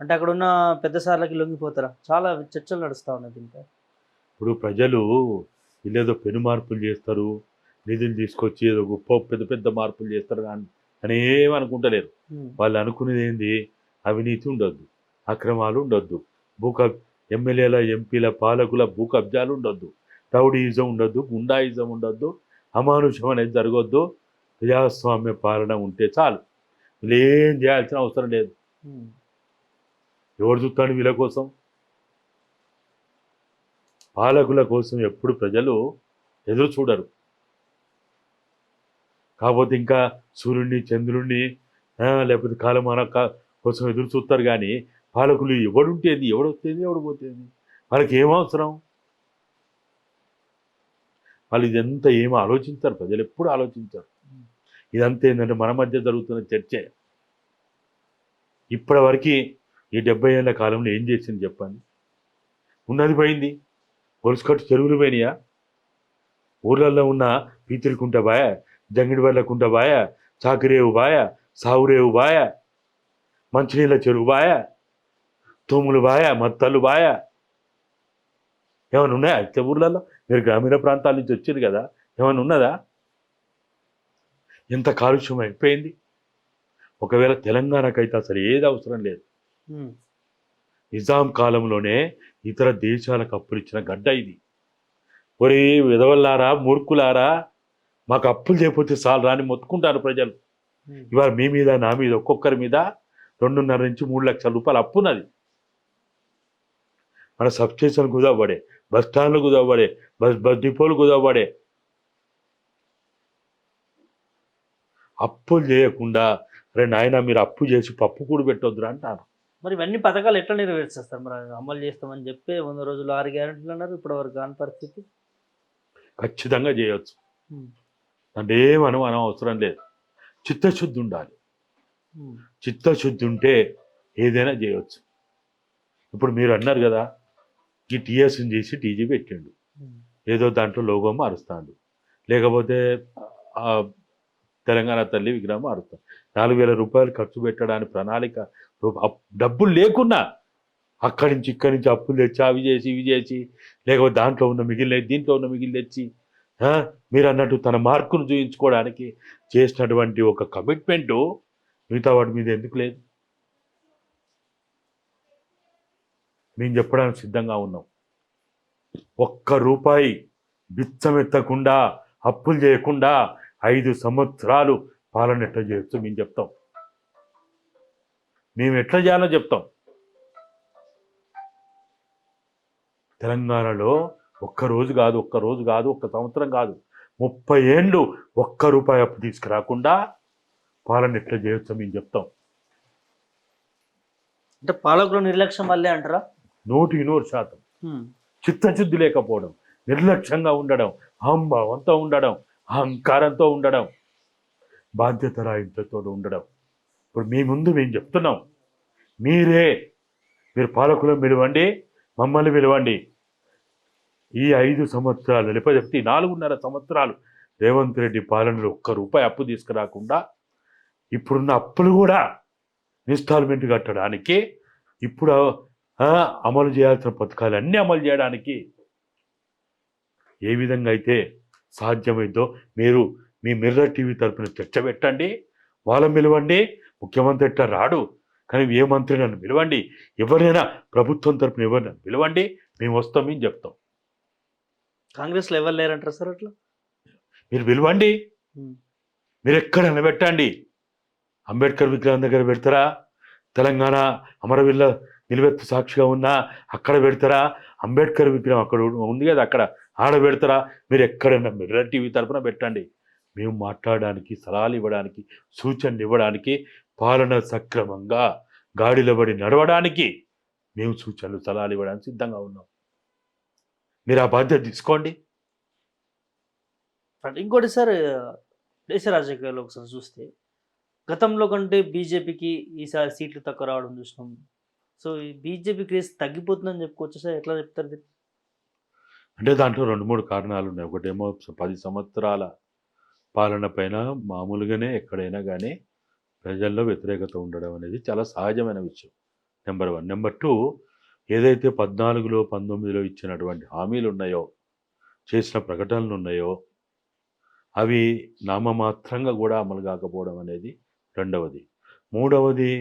అంటే అక్కడ ఉన్న పెద్ద సార్లకి లొంగిపోతారా? చాలా చర్చలు నడుస్తూ ఉన్నాయి దీంట్లో. ఇప్పుడు ప్రజలు వీళ్ళేదో పెను మార్పులు చేస్తారు, నిధులు తీసుకొచ్చి ఏదో గొప్ప పెద్ద పెద్ద మార్పులు చేస్తారు అని ఏమనుకుంటలేరు. వాళ్ళు అనుకునేది ఏంది? అవినీతి ఉండొద్దు, అక్రమాలు ఉండొద్దు, ఎమ్మెల్యేల ఎంపీల పాలకుల భూ కబ్జాలు ఉండొద్దు, రౌడీయిజం ఉండొద్దు, గుండాయిజం ఉండొద్దు, అమానుషం అనేది జరగొద్దు, ప్రజాస్వామ్య పాలన ఉంటే చాలు. వీళ్ళు ఏం చేయాల్సిన అవసరం లేదు. ఎవరు చూస్తాడు వీళ్ళ కోసం? పాలకుల కోసం ఎప్పుడు ప్రజలు ఎదురు చూడరు. కాకపోతే ఇంకా సూర్యుడిని, చంద్రుడిని, లేకపోతే కాలమాన కోసం ఎదురు చూస్తారు. కానీ పాలకులు ఎవడుంటేది, ఎవడొస్తేది, ఎవడు పోతేది, వాళ్ళకి ఏమవసరం? వాళ్ళు ఇదంతా ఏమీ ఆలోచించారు, ప్రజలు ఎప్పుడు ఆలోచించారు. ఇదంతా ఏంటంటే మన మధ్య జరుగుతున్న చర్చే. ఇప్పటి వరకు ఈ 70 ఏళ్ల కాలంలో ఏం చేసింది చెప్పండి? ఉన్నది పోయింది. గొలుసుకట్టు చెరువులు పోయినాయా? ఊర్లలో ఉన్న పీతిరికుంట బాయ, జంగిడివర్లకుంట బాయ, చాకిరేవు బాయ, సావురేవు బాయ, మంచినీళ్ళ చెరువు బాయ, తూములు బాయ, మత్తళ్ళు బాయ, ఏమైనా ఉన్నాయా అయితే ఊర్లలో? మీరు గ్రామీణ ప్రాంతాల నుంచి వచ్చారు కదా, ఏమైనా ఉన్నదా? ఎంత కాలుష్యం అయిపోయింది. ఒకవేళ తెలంగాణకైతే అసలు ఏది అవసరం లేదు. నిజాం కాలంలోనే ఇతర దేశాలకు అప్పులు ఇచ్చిన గడ్డ ఇది. ఒరే విధవల్లారా, మూర్ఖులారా, మాకు అప్పులు చేయకపోతే చాలు రాని మొత్తుకుంటారు ప్రజలు. ఇవాళ మీ మీద, నా మీద, ఒక్కొక్కరి మీద 2.5 నుంచి 3 లక్షల రూపాయలు అప్పున్నది. మన సబ్స్టేషన్ కుదవబడే, బస్ స్టాండ్లు కుదవబడే, బస్ డిపోలు కుదవబడే. అప్పులు చేయకుండా అరే నాయన మీరు అప్పు చేసి పప్పు కూడా పెట్టొద్దురా అంటారు. మరి ఇవన్నీ పథకాలు ఎట్లా నెరవేర్చేస్తారు? మరి అమలు చేస్తామని చెప్పి 100 రోజులు 6 గ్యారెంటీలు అన్నారు, ఇప్పటివరకు కాని పరిస్థితి. ఖచ్చితంగా చేయొచ్చు. అంటే ఏమనం అవసరం లేదు. చిత్తశుద్ధి ఉండాలి. చిత్తశుద్ధి ఉంటే ఏదైనా చేయవచ్చు. ఇప్పుడు మీరు అన్నారు కదా, ఈ టీఎస్ని చేసి టీజీ పెట్టిండు, ఏదో దాంట్లో లోగో మారుస్తాడు, లేకపోతే తెలంగాణ తల్లి విగ్రహం మారుస్తాడు. 4,000 రూపాయలు ఖర్చు పెట్టడానికి ప్రణాళిక, డబ్బులు లేకున్నా అక్కడి నుంచి ఇక్కడి నుంచి అప్పులు తెచ్చి అవి చేసి ఇవి చేసి, లేకపోతే దాంట్లో ఉన్న మిగిలిన దీంట్లో ఉన్న మిగిలి తెచ్చి మీరు అన్నట్టు తన మార్కును చూపించుకోవడానికి చేసినటువంటి ఒక కమిట్మెంటు మిగతా వాటి మీద ఎందుకు లేదు? మేము చెప్పడానికి సిద్ధంగా ఉన్నాం. 1 రూపాయి బిచ్చమెత్తకుండా, అప్పులు చేయకుండా 5 సంవత్సరాలు పాలన ఎట్లా చేయొచ్చు మేము చెప్తాం. మేము ఎట్లా చేయాలో చెప్తాం. తెలంగాణలో 1 రోజు కాదు, 1 సంవత్సరం కాదు, 30 ఏళ్ళు 1 రూపాయి అప్పు తీసుకురాకుండా పాలన ఎట్లా చేయొచ్చో మేము చెప్తాం. అంటే పాలకుల నిర్లక్ష్యం వల్లే అంటారా? 100% చిత్తశుద్ధి లేకపోవడం, నిర్లక్ష్యంగా ఉండడం, అహంభావంతో ఉండడం, అహంకారంతో ఉండడం, బాధ్యత రాహిత్యంతో ఉండడం. ఇప్పుడు మీ ముందు మేము చెప్తున్నాం, మీరు పాలకులను పిలవండి, మమ్మల్ని పిలవండి. ఈ 5 సంవత్సరాలు లేకపోతే 4.5 సంవత్సరాలు రేవంత్ రెడ్డి పాలనలో 1 రూపాయి అప్పు తీసుకురాకుండా ఇప్పుడున్న అప్పులు కూడా ఇన్స్టాల్మెంట్ కట్టడానికి, ఇప్పుడు అమలు చేయాల్సిన పథకాలన్నీ అమలు చేయడానికి ఏ విధంగా అయితే సాధ్యమైందో మీరు మీ మిర్రర్ టీవీ తరపున చర్చ పెట్టండి, వాళ్ళని పిలవండి. ముఖ్యమంత్రి ఎట్లా రాడు, కానీ ఏ మంత్రి నన్ను పిలవండి, ఎవరైనా ప్రభుత్వం తరపున ఎవరినైనా పిలవండి, మేము వస్తాం, మేము చెప్తాం. కాంగ్రెస్లో ఎవరు లేరంటారు సార్ అట్లా? మీరు పిలవండి, మీరు ఎక్కడైనా పెట్టండి. అంబేద్కర్ విగ్రహం దగ్గర పెడతారా? తెలంగాణ అమరవీరుల నిలువెత్తు సాక్షిగా ఉన్నా అక్కడ పెడతారా? అంబేద్కర్ విగ్రహం అక్కడ ఉంది కదా, అక్కడ ఆడ పెడతారా? మీరు ఎక్కడైనా మిర్రర్ టీవీ తరపున పెట్టండి. మేము మాట్లాడడానికి, సలహాలు ఇవ్వడానికి, సూచనలు ఇవ్వడానికి, పాలన సక్రమంగా గాడిలో పడి నడవడానికి మేము సూచనలు సలహాలు ఇవ్వడానికి సిద్ధంగా ఉన్నాం. మీరు ఆ బాధ్యత తీసుకోండి. ఇంకోటి సార్, దేశ రాజకీయాల్లో ఒకసారి చూస్తే గతంలో కంటే బీజేపీకి ఈసారి సీట్లు తక్కువ రావడం చూసినాం. సో ఈ బీజేపీ క్రేజ్ తగ్గిపోతుందని చెప్పుకోవచ్చు సార్, ఎట్లా చెప్తారు దీన్ని? అంటే దాంట్లో 2-3 కారణాలు ఉన్నాయి. ఒకటేమో 10 సంవత్సరాల పాలన పైన మామూలుగానే ఎక్కడైనా కానీ ప్రజల్లో వ్యతిరేకత ఉండడం అనేది చాలా సహజమైన విషయం, నెంబర్ 1. నెంబర్ 2, ఏదైతే 14లో 19లో ఇచ్చినటువంటి హామీలు ఉన్నాయో, చేసిన ప్రకటనలు ఉన్నాయో, అవి నామమాత్రంగా కూడా అమలు కాకపోవడం అనేది రెండవది. మూడవది,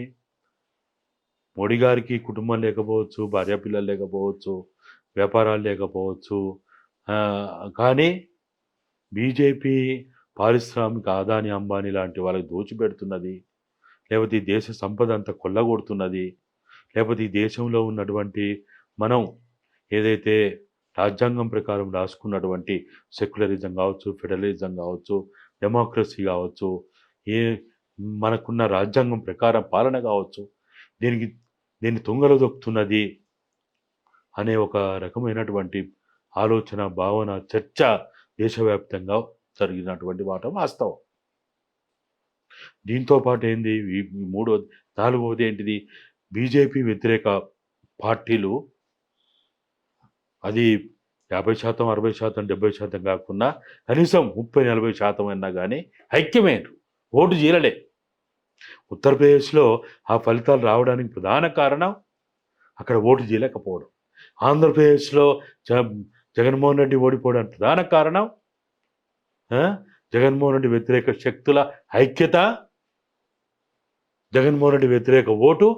మోడీ గారికి కుటుంబం లేకపోవచ్చు, భార్యాపిల్లలు లేకపోవచ్చు, వ్యాపారాలు లేకపోవచ్చు, కానీ బీజేపీ పారిశ్రామిక అదాని అంబానీ లాంటి వాళ్ళకి దోచిపెడుతున్నది, లేకపోతే ఈ దేశ సంపద అంతా కొల్లగొడుతున్నది, లేకపోతే ఈ దేశంలో ఉన్నటువంటి మనం ఏదైతే రాజ్యాంగం ప్రకారం రాసుకున్నటువంటి సెక్యులరిజం కావచ్చు, ఫెడరలిజం కావచ్చు, డెమోక్రసీ కావచ్చు, మనకున్న రాజ్యాంగం ప్రకారం పాలన కావచ్చు, దీన్ని తుంగలో దొక్కుతున్నది అనే ఒక రకమైనటువంటి ఆలోచన, భావన, చర్చ దేశవ్యాప్తంగా జరిగినటువంటి మాట వాస్తవం. దీంతో పాటు ఏంది ఈ మూడోది, నాలుగవది ఏంటిది, బీజేపీ వ్యతిరేక పార్టీలు అది 50%, 60%, 70% కాకుండా కనీసం 30-40% అన్నా కానీ ఐక్యమైనరు, ఓటు చీలలే. ఉత్తరప్రదేశ్లో ఆ ఫలితాలు రావడానికి ప్రధాన కారణం అక్కడ ఓటు చీలకపోవడం. ఆంధ్రప్రదేశ్లో జగన్మోహన్ రెడ్డి ఓడిపోవడానికి ప్రధాన కారణం జగన్మోహన్ రెడ్డి వ్యతిరేక శక్తుల ఐక్యత, జగన్మోహన్ రెడ్డి వ్యతిరేక ఓటు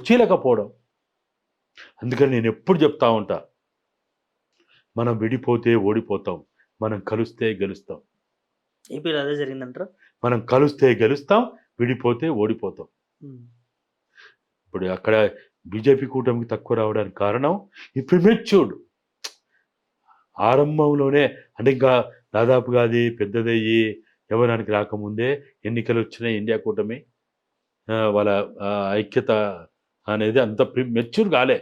చీలకపోవడం. అందుకని నేను ఎప్పుడు చెప్తా ఉంటా, మనం విడిపోతే ఓడిపోతాం, మనం కలిస్తే గెలుస్తాం. ఏపీలో అదే జరిగిందంటారా? మనం కలిస్తే గెలుస్తాం, విడిపోతే ఓడిపోతాం. ఇప్పుడు అక్కడ బీజేపీ కూటమికి తక్కువ రావడానికి కారణం ఈ ప్రిమెచ్యూర్డ్ ఆరంభంలోనే, అంటే ఇంకా దాదాపుగా అది పెద్దదయ్యి యవ్వనానికి రాకముందే ఎన్నికలు వచ్చినాయి. ఇండియా కూటమి వాళ్ళ ఐక్యత అనేది అంత మెచ్యూర్ కాలే.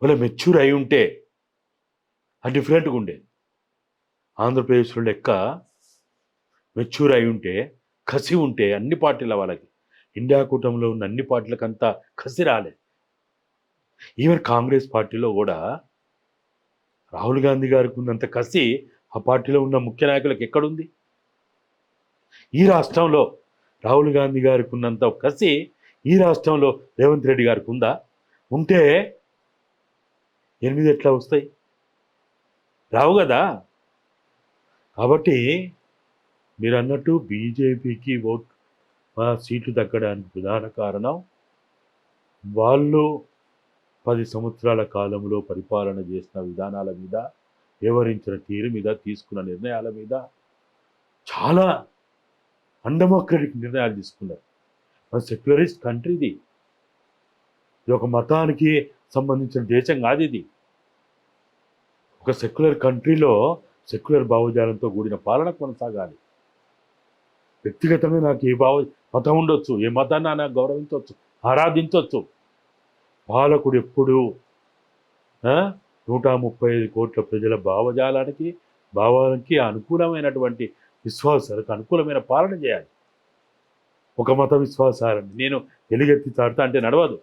వాళ్ళ మెచ్యూర్ అయి ఉంటే అది డిఫరెంట్గా ఉండే. ఆంధ్రప్రదేశ్లో లెక్క మెచ్యూర్ అయి ఉంటే, కసి ఉంటే అన్ని పార్టీల వాళ్ళకి, ఇండియా కూటమిలో ఉన్న అన్ని పార్టీలకు అంతా కసి రాలే. ఈవెన్ కాంగ్రెస్ పార్టీలో కూడా రాహుల్ గాంధీ గారికి ఉన్నంత కసి ఆ పార్టీలో ఉన్న ముఖ్య నాయకులకు ఎక్కడుంది? ఈ రాష్ట్రంలో రాహుల్ గాంధీ గారికి ఉన్నంత కసి ఈ రాష్ట్రంలో రేవంత్ రెడ్డి గారికి ఉందా? ఉంటే 8 ఎట్లా వస్తాయి? రావు కదా. కాబట్టి మీరు అన్నట్టు బీజేపీకి సీట్లు తగ్గడానికి ప్రధాన కారణం వాళ్ళు 10 సంవత్సరాల కాలంలో పరిపాలన చేసిన విధానాల మీద, వ్యవహరించిన తీరు మీద, తీసుకున్న నిర్ణయాల మీద చాలా అన్డెమోక్రటిక్ నిర్ణయాలు తీసుకున్నారు. మన సెక్యులరిస్ట్ కంట్రీది, ఇది ఒక మతానికి సంబంధించిన దేశం కాదు. ఇది ఒక సెక్యులర్ కంట్రీలో సెక్యులర్ భావజాలంతో కూడిన పాలన కొనసాగాలి. వ్యక్తిగతంగా నాకు ఏ మతం ఉండొచ్చు, ఏ మతాన్ని నాకు గౌరవించవచ్చు, ఆరాధించవచ్చు. పాలకుడు ఎప్పుడు 135 కోట్ల ప్రజల భావానికి అనుకూలమైనటువంటి విశ్వాసాలకు అనుకూలమైన పాలన చేయాలి. ఒక మత విశ్వాసాలని నేను ఎలుగెత్తి చాటుతా అంటే నడవదు.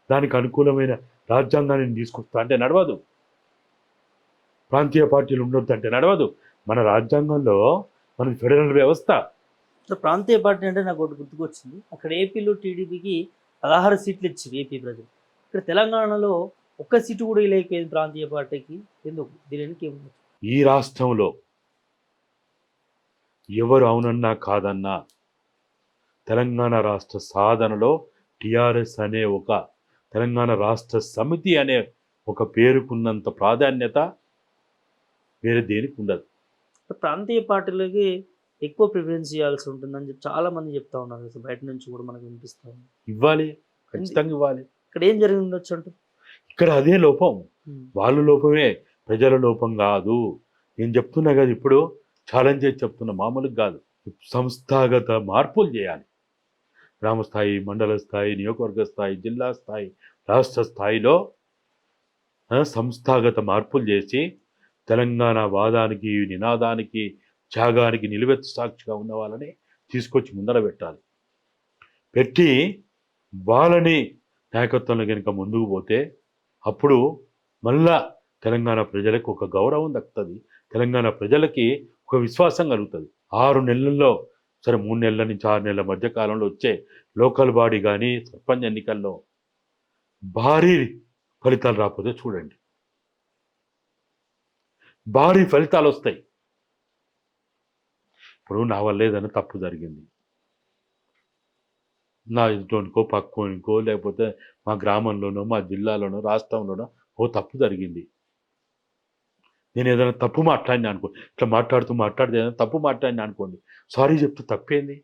దానికి అనుకూలమైన రాజ్యాంగాన్ని తీసుకొస్తా అంటే నడవదు. ప్రాంతీయ పార్టీలు ఉండొద్దు అంటే నడవదు. మన రాజ్యాంగంలో మన ఫెడరల్ వ్యవస్థ. ప్రాంతీయ పార్టీ అంటే నాకు ఒకటి గుర్తుకొచ్చింది. అక్కడ ఏపీలో టీడీపీకి 16 సీట్లు ఇచ్చింది ఏపీ ప్రజలు. ఇక్కడ తెలంగాణలో ఒక్క సీటు కూడా లేకపోయింది ప్రాంతీయ పార్టీకి. ఎందుకు? దీనికి ఈ రాష్ట్రంలో ఎవరు అవునన్నా కాదన్నా తెలంగాణ రాష్ట్ర సాధనలో టిఆర్ఎస్ అనే ఒక తెలంగాణ రాష్ట్ర సమితి అనే ఒక పేరుకున్నంత ప్రాధాన్యత వేరే దేనికి ఉండదు. ప్రాంతీయ పార్టీలకి ఎక్కువ ప్రిఫరెన్స్ ఇవ్వాల్సి ఉంటుందని చెప్పి చాలా మంది చెప్తా ఉన్నారు. అసలు బయట నుంచి కూడా మనకు వినిపిస్తా ఉంది. ఇవ్వాలి, ఖచ్చితంగా ఇవ్వాలి. ఇక్కడ ఏం జరిగి ఉండొచ్చు అంటూ? ఇక్కడ అదే లోపం, వాళ్ళ లోపమే, ప్రజల లోపం కాదు. నేను చెప్తున్నా కదా, ఇప్పుడు ఛాలెంజ్ చేసి చెప్తున్నా, మామూలుగా కాదు. సంస్థాగత మార్పులు చేయాలి. గ్రామ స్థాయి, మండల స్థాయి, నియోజకవర్గ స్థాయి, జిల్లా స్థాయి, రాష్ట్ర స్థాయిలో సంస్థాగత మార్పులు చేసి తెలంగాణ వాదానికి, నినాదానికి, త్యాగానికి నిలువెత్తు సాక్షిగా ఉన్న వాళ్ళని తీసుకొచ్చి ముందర పెట్టాలి. పెట్టి వాళ్ళని నాయకత్వంలో కనుక ముందుకు పోతే అప్పుడు మళ్ళా తెలంగాణ ప్రజలకు ఒక గౌరవం దక్కుతుంది. తెలంగాణ ప్రజలకి ఒక విశ్వాసం కలుగుతుంది. 6 నెలల్లో, సరే 3 నెలల నుంచి 6 నెలల మధ్య కాలంలో వచ్చే లోకల్ బాడీ కానీ సర్పంచ్ ఎన్నికల్లో భారీ ఫలితాలు రాకపోతే చూడండి, భారీ ఫలితాలు వస్తాయి. ఇప్పుడు నా వల్ల ఏదైనా తప్పు జరిగింది, నా ఇంట్లోనికో పక్కోనికో లేకపోతే మా గ్రామంలోనో మా జిల్లాలోనో రాష్ట్రంలోనో ఓ తప్పు జరిగింది. నేను ఏదైనా తప్పు మాట్లాడినా అనుకోండి, ఇట్లా మాట్లాడితే ఏదైనా తప్పు మాట్లాడినా అనుకోండి, సారీ చెప్తే తప్పేంది?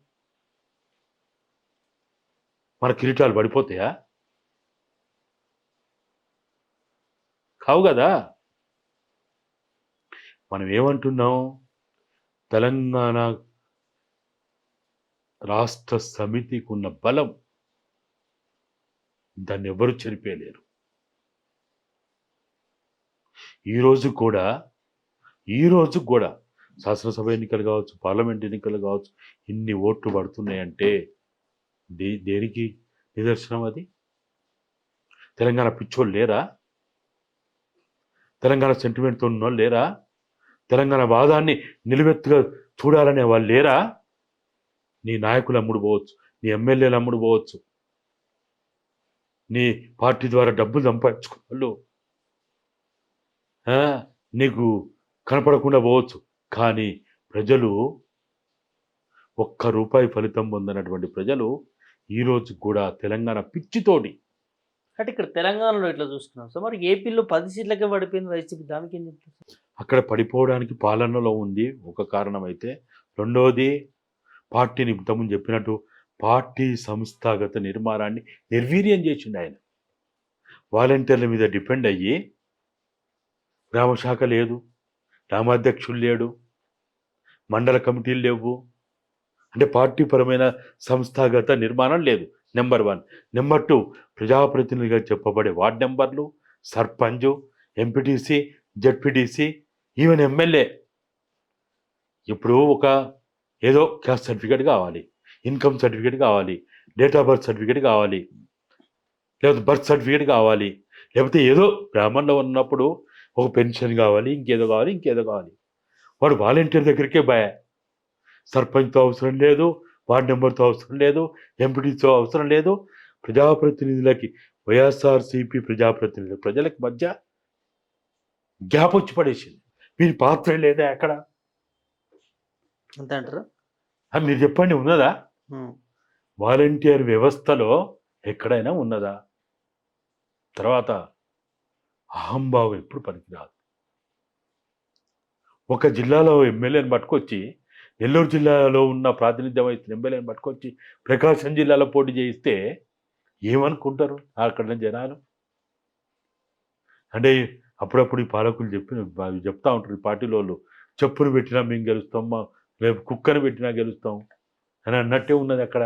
మన కిరీటాలు పడిపోతాయా? కావు కదా. మనం ఏమంటున్నాం, తెలంగాణ రాష్ట్ర సమితికి ఉన్న బలం దాన్ని ఎవరు చెరిపేయలేరు. ఈ రోజు కూడా శాసనసభ ఎన్నికలు కావచ్చు, పార్లమెంట్ ఎన్నికలు కావచ్చు, ఇన్ని ఓట్లు పడుతున్నాయంటే దేనికి నిదర్శనం అది? తెలంగాణ పిచ్చోళ్ళు లేరా? తెలంగాణ సెంటిమెంట్తో ఉన్నోళ్ళు లేరా? తెలంగాణ వాదాన్ని నిలువెత్తుగా చూడాలనే వాళ్ళు లేరా? నీ నాయకులు అమ్ముడు పోవచ్చు, నీ ఎమ్మెల్యేలు అమ్ముడు పోవచ్చు, నీ పార్టీ ద్వారా డబ్బులు సంపాదించుకోవాళ్ళు నీకు కనపడకుండా పోవచ్చు. కానీ ప్రజలు ₹1 ఫలితం పొందినటువంటి ప్రజలు ఈరోజు కూడా తెలంగాణ పిచ్చితోటి. అంటే ఇక్కడ తెలంగాణలో ఇట్లా చూసుకున్నాం సార్, మరి ఏపీలో 10 సీట్లకే పడిపోయింది వైసీపీ, దానికి ఏం చెప్తారు సార్? అక్కడ పడిపోవడానికి పాలనలో ఉంది ఒక కారణం అయితే, రెండవది పార్టీని ఇంతకుముందు చెప్పినట్టు పార్టీ సంస్థాగత నిర్మాణాన్ని నిర్వీర్యం చేసిండు ఆయన. వాలంటీర్ల మీద డిపెండ్ అయ్యి గ్రామశాఖ లేదు, గ్రామాధ్యక్షులు లేడు, మండల కమిటీలు లేవు. అంటే పార్టీ పరమైన సంస్థాగత నిర్మాణం లేదు, నెంబర్ 1. నెంబర్ 2, ప్రజాప్రతినిధిగా చెప్పబడే వార్డ్ నెంబర్లు, sarpanch, MPTC, ZPTC, even MLA. ఇప్పుడు ఏదో క్యాస్ట్ సర్టిఫికేట్ కావాలి, ఇన్కమ్ సర్టిఫికేట్ కావాలి, డేట్ ఆఫ్ బర్త్ సర్టిఫికేట్ కావాలి, లేకపోతే బర్త్ సర్టిఫికేట్ కావాలి, లేకపోతే ఏదో గ్రామంలో ఉన్నప్పుడు ఒక పెన్షన్ కావాలి, ఇంకేదో కావాలి. వాడు వాలంటీర్ దగ్గరికే సర్పంచ్తో అవసరం లేదు, వార్డ్ నెంబర్తో అవసరం లేదు, ఎంపీటీతో అవసరం లేదు. ప్రజాప్రతినిధులకి, వైఎస్ఆర్సీపీ ప్రజాప్రతినిధులు ప్రజలకు మధ్య గ్యాప్ వచ్చి పడేసింది. వీరి పాత్ర లేదా ఎక్కడ? అంతే అంటారా? మీరు చెప్పండి, ఉన్నదా? వాలంటీర్ వ్యవస్థలో ఎక్కడైనా ఉన్నదా? తర్వాత అహంభావం ఎప్పుడు పనికిరాదు. ఒక జిల్లాలో ఎమ్మెల్యేని పట్టుకొచ్చి, నెల్లూరు జిల్లాలో ఉన్న ప్రాతినిధ్యం వహిస్తున్న ఎమ్మెల్యేని పట్టుకొచ్చి ప్రకాశం జిల్లాలో పోటీ చేయిస్తే ఏమనుకుంటారు అక్కడ జనాలు? అంటే అప్పుడప్పుడు ఈ పాలకులు చెప్తా ఉంటారు, పార్టీలో వాళ్ళు, చెప్పును పెట్టినా మేము గెలుస్తాం, రేపు కుక్కను పెట్టినా గెలుస్తాం అని అన్నట్టే ఉన్నది. అక్కడ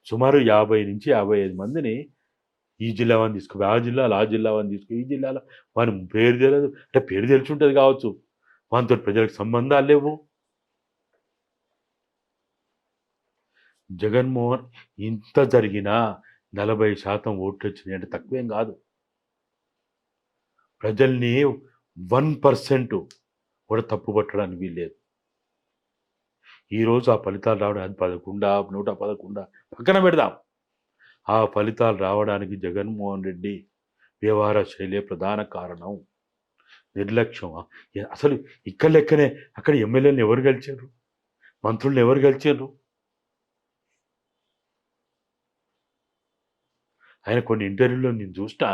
సుమారు 50 నుంచి 55 మందిని ఈ జిల్లా వాడిని తీసుకో, ఆ జిల్లా వాడిని తీసుకో, ఈ జిల్లాలో వాని పేరు తెలియదు. అంటే పేరు తెలిసి ఉంటుంది కావచ్చు, వానితో ప్రజలకు సంబంధాలు లేవు. జగన్మోహన్ ఇంత జరిగినా 40% ఓట్లు వచ్చినాయి అంటే తక్కువేం కాదు. ప్రజల్ని 1% కూడా తప్పు పట్టడానికి వీల్లేదు. ఈరోజు ఆ ఫలితాలు రావడం, అది 11, 111 పక్కన పెడదాం. ఆ ఫలితాలు రావడానికి జగన్మోహన్ రెడ్డి వ్యవహార శైలే ప్రధాన కారణం. నిర్లక్ష్యం. అసలు ఇక్కడ లెక్కనే అక్కడ ఎమ్మెల్యేలను ఎవరు గెలిచారు, మంత్రులను ఎవరు గెలిచారు? ఆయన కొన్ని ఇంటర్వ్యూలో నేను చూస్తా,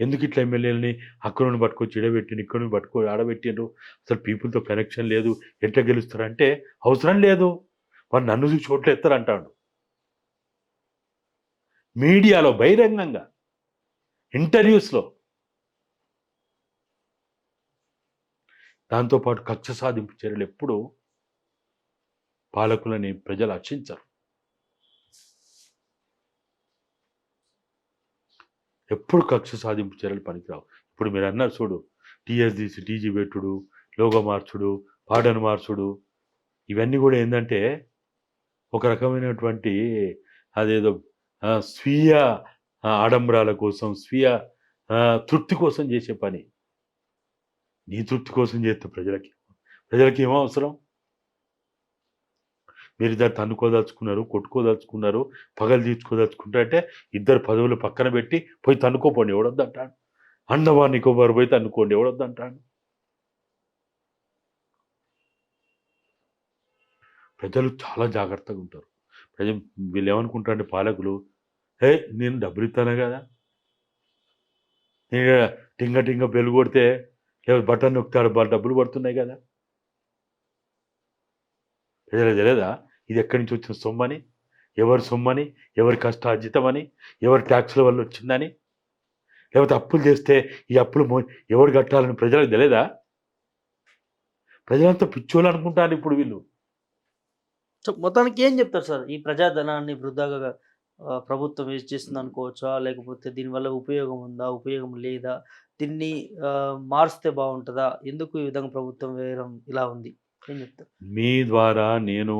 ఎందుకు ఇట్లా ఎమ్మెల్యేలని అక్కడ పట్టుకొచ్చి ఇడబెట్టిండు, ఇక్కడ పట్టుకొని ఆడబెట్టిండ్రు, అసలు పీపుల్తో కనెక్షన్ లేదు, ఎట్లా గెలుస్తారంటే అవసరం లేదు, వాడు నన్ను చూసి ఓట్లు ఎత్తారంటాడు. మీడియాలో బహిరంగంగా, ఇంటర్వ్యూస్లో. దాంతోపాటు కక్ష సాధింపు చర్యలు ఎప్పుడు పాలకులని ప్రజలు హర్షించరు. ఎప్పుడు కక్ష సాధింపు చర్యలు పనికిరావు. ఇప్పుడు మీరు అన్నారు చూడు, టీఎస్డీసీ టీజీ పెట్టుడు, లోగో మార్చుడు, పాటను మార్చుడు, ఇవన్నీ కూడా ఏంటంటే ఒక రకమైనటువంటి అదేదో స్వీయ ఆడంబరాల కోసం, స్వీయ తృప్తి కోసం చేసే పని. నీ తృప్తి కోసం చేస్తే ప్రజలకి ఏమో అవసరం? మీరు ఇద్దరు తన్నుకోదలుచుకున్నారు, కొట్టుకోదలుచుకున్నారు, పగలు తీర్చుకోదలుచుకుంటారంటే ఇద్దరు పదవులు పక్కన పెట్టి పోయి తన్నుకోపోండి, ఎవడొద్దంటాడు? అండమాన్ నికోబార్ పోయి తన్నుకోండి, ఎవడొద్దంటాడు? ప్రజలు చాలా జాగ్రత్తగా ఉంటారు. వీళ్ళు ఏమనుకుంటారంటే పాలకులు, నేను డబ్బులు ఇస్తాను కదా, నేను టింగ బెల్లు కొడితే లేదా బటన్ నొక్కుతాడు, డబ్బులు పడుతున్నాయి కదా. ప్రజలకు తెలియదా ఇది ఎక్కడి నుంచి వచ్చిన సొమ్మని, ఎవరి సొమ్మని, ఎవరి కష్టార్జితమని, ఎవరి ట్యాక్సుల వల్ల వచ్చిందని, లేకపోతే అప్పులు చేస్తే ఈ అప్పులు ఎవరు కట్టాలని ప్రజలకు తెలియదా? ప్రజలంతా పిచ్చోళ్ళు అనుకుంటారు ఇప్పుడు వీళ్ళు. సో మొత్తానికి ఏం చెప్తారు సార్, ఈ ప్రజాధనాన్ని వృధాగా ప్రభుత్వం ఏం చేస్తుంది అనుకోవచ్చా? లేకపోతే దీనివల్ల ఉపయోగం ఉందా? ఉపయోగం లేదా? దీన్ని మారుస్తే బావుంటదా? ఎందుకు ఈ విధంగా ప్రభుత్వం వేయడం ఇలా ఉంది? ఏం చెప్తారు? మీ ద్వారా నేను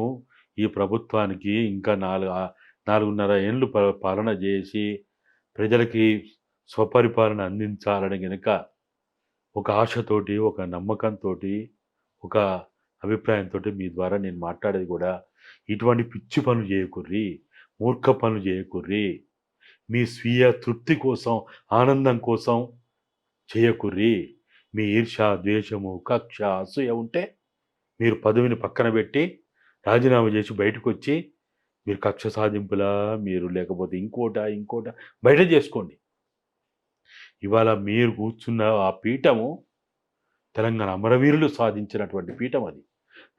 ఈ ప్రభుత్వానికి ఇంకా 4.5 ఏండ్లు పాలన చేసి ప్రజలకి స్వపరిపాలన అందించాలని గనుక ఒక ఆశతోటి, ఒక నమ్మకంతోటి, ఒక అభిప్రాయంతోటి మీ ద్వారా నేను మాట్లాడేది కూడా ఇటువంటి పిచ్చి పనులు చేయకుర్రి, మూర్ఖ పనులు చేయకుర్రి. మీ స్వీయ తృప్తి కోసం, ఆనందం కోసం చేయకుర్రి. మీ ఈర్ష్య, ద్వేషము, కక్ష, అసూయ ఉంటే మీరు పదవిని పక్కన పెట్టి రాజీనామా చేసి బయటకొచ్చి మీరు కక్ష సాధింపులా, మీరు లేకపోతే ఇంకోట బయట చేసుకోండి. ఇవాళ మీరు కూర్చున్న ఆ పీఠము తెలంగాణ అమరవీరులు సాధించినటువంటి పీఠం అది.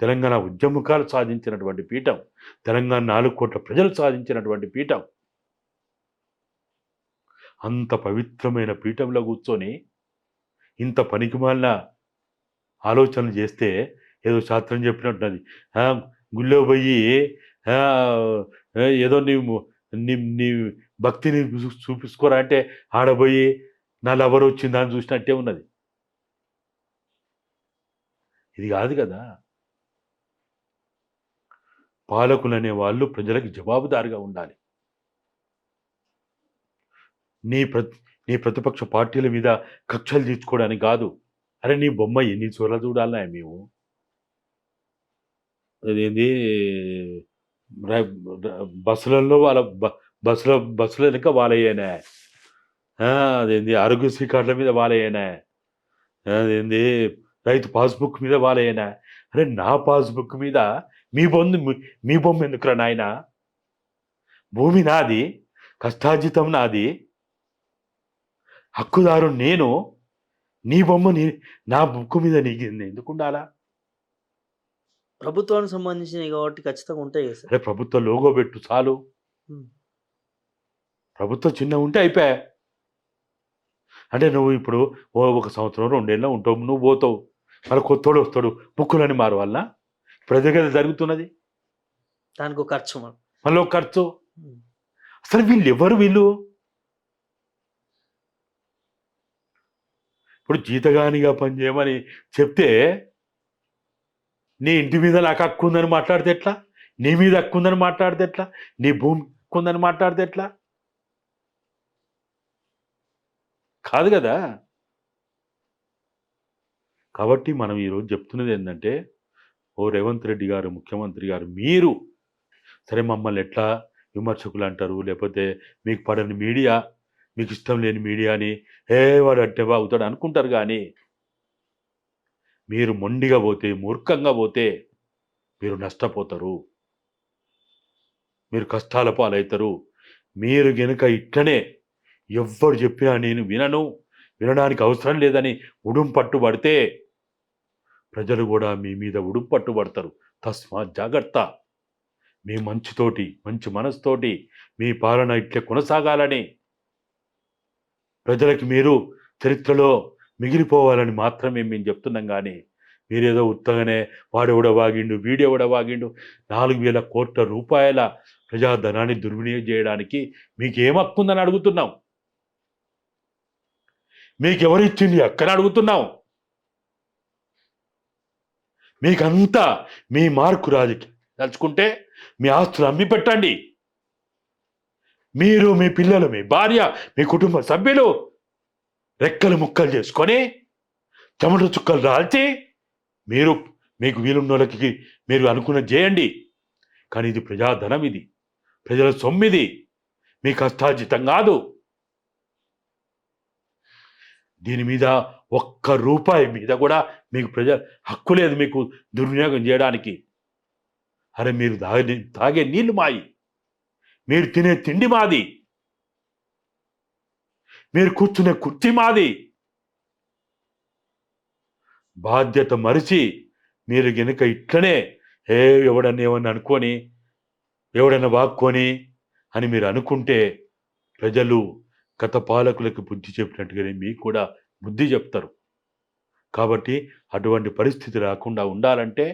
తెలంగాణ ఉద్యమకాలు సాధించినటువంటి పీఠం. తెలంగాణ 4 కోట్ల ప్రజలు సాధించినటువంటి పీఠం. అంత పవిత్రమైన పీఠంలో కూర్చొని ఇంత పనికిమాలిన ఆలోచనలు చేస్తే ఏదో శాస్త్రం చెప్పినట్టున్నది. గుళ్ళో పోయి ఏదో నీవు నీ నీ భక్తిని చూపించుకోరా అంటే ఆడబోయి నా లవర్ వచ్చిందా అని చూసినట్టే ఉన్నది. ఇది కాదు కదా. పాలకులు అనే వాళ్ళు ప్రజలకు జవాబుదారిగా ఉండాలి. నీ ప్రతిపక్ష పార్టీల మీద కక్షలు తీర్చుకోవడానికి కాదు. అరే నీ బొమ్మ ఎన్ని చోట్ల చూడాలన్నా మేము అదేంది బస్సులలో వాళ్ళ బస్సుల వెనక వాళ్ళయ్యానే, అదేంది ఆరోగ్యశ్రీ కార్డుల మీద వాళ్ళయ్యానే, అదేంది రైతు పాస్బుక్ మీద వాళ్ళయ్యానా. అరే నా పాస్బుక్ మీద మీ బొమ్మ ఎందుకురా నాయన? భూమి నాది, కష్టార్జితం నాది, హక్కుదారు నేను. నీ బొమ్మ నా బుక్ మీద నీకు ఎందుకు ఉండాలా? ప్రభుత్వానికి సంబంధించినవి కాబట్టి ఖచ్చితంగా ఉంటాయి కదా సార్. అరే ప్రభుత్వ లోగో పెట్టు చాలు. ప్రభుత్వం చిన్న ఉంటే అయిపోయా. అంటే నువ్వు ఇప్పుడు ఒక సంవత్సరం 2 ఏళ్ళు ఉంటావు, నువ్వు పోతావు, మళ్ళీ కొత్తోడు వస్తాడు, బుక్కులని మారవాలనా? ప్రజల కదా జరుగుతున్నది. దానికి ఒక ఖర్చు మళ్ళీ ఒక ఖర్చు. అసలు వీళ్ళు ఇప్పుడు జీతగానిగా పనిచేయమని చెప్తే నీ ఇంటి మీద నాకు హక్కు ఉందని మాట్లాడితే ఎట్లా? నీ మీద హక్కు ఉందని మాట్లాడితే ఎట్లా? నీ భూమి హక్కు ఉందని మాట్లాడితే ఎట్లా? కాదు కదా. కాబట్టి మనం ఈరోజు చెప్తున్నది ఏంటంటే, ఓ రేవంత్ రెడ్డి గారు, ముఖ్యమంత్రి గారు, మీరు సరే మమ్మల్ని ఎట్లా విమర్శకులు అంటారు, లేకపోతే మీకు పడని మీడియా, మీకు ఇష్టం లేని మీడియాని వాడు అంటే బాగుతాడు అనుకుంటారు. కానీ మీరు మొండిగా పోతే, మూర్ఖంగా పోతే మీరు నష్టపోతారు, మీరు కష్టాల పాలవుతారు. మీరు గనుక ఇట్లనే ఎవ్వరు చెప్పినా నేను వినడానికి అవసరం లేదని పట్టుబడితే ప్రజలు కూడా మీ మీద పట్టుబడతారు. తస్మాత్ జాగ్రత్త. మీ మంచి మనసుతోటి మీ పాలన ఇట్లే కొనసాగాలని, ప్రజలకి మీరు చరిత్రలో మిగిలిపోవాలని మాత్రమే మేము చెప్తున్నాం. కానీ మీరేదో ఉత్తగానే వాడెవడ వాగిండు, వీడెవడ వాగిండు, 4,000 కోట్ల రూపాయల ప్రజాధనాన్ని దుర్వినియోగం చేయడానికి మీకేం హక్కుందని అడుగుతున్నాం. మీకెవరిచ్చింది అక్కని అడుగుతున్నాం. మీకంతా మీ మార్కు రాజకీయం తలుచుకుంటే మీ ఆస్తులు అమ్మి పెట్టండి. మీరు, మీ పిల్లలు, మీ భార్య, మీ కుటుంబ సభ్యులు రెక్కలు ముక్కలు చేసుకొని చెమట చుక్కలు రాల్చి మీకు వీలున్నోళ్ళకి మీరు అనుకున్నది చేయండి. కానీ ఇది ప్రజాధనం, ఇది ప్రజల సొమ్మిది, మీ కష్టార్జితం కాదు. దీని మీద ఒక్క రూపాయి మీద కూడా మీకు ప్రజల హక్కు లేదు మీకు దుర్వినియోగం చేయడానికి. అరే మీరు తాగే నీళ్లు మాయి, మీరు తినే తిండి మాది, మీరు కూర్చునే కుర్చీ మాది. బాధ్యత మరిచి మీరు గనుక ఇట్లనే ఎవడన్నా ఏమన్నా అనుకొని, ఎవడన్నా వాక్కొని అని మీరు అనుకుంటే ప్రజలు గత పాలకులకు బుద్ధి చెప్పినట్టుగానే మీకు కూడా బుద్ధి చెప్తారు. కాబట్టి అటువంటి పరిస్థితి రాకుండా ఉండాలంటే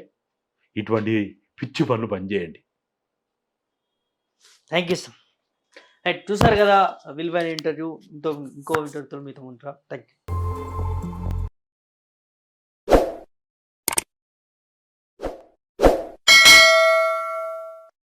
ఇటువంటి పిచ్చి పనులు పనిచేయండి. Thank you sir. రైట్, చూసారు కదా విలువైన ఇంటర్వ్యూ. ఇంకో ఇంటర్వ్యూతో మీతో ఉంటా. Thank you.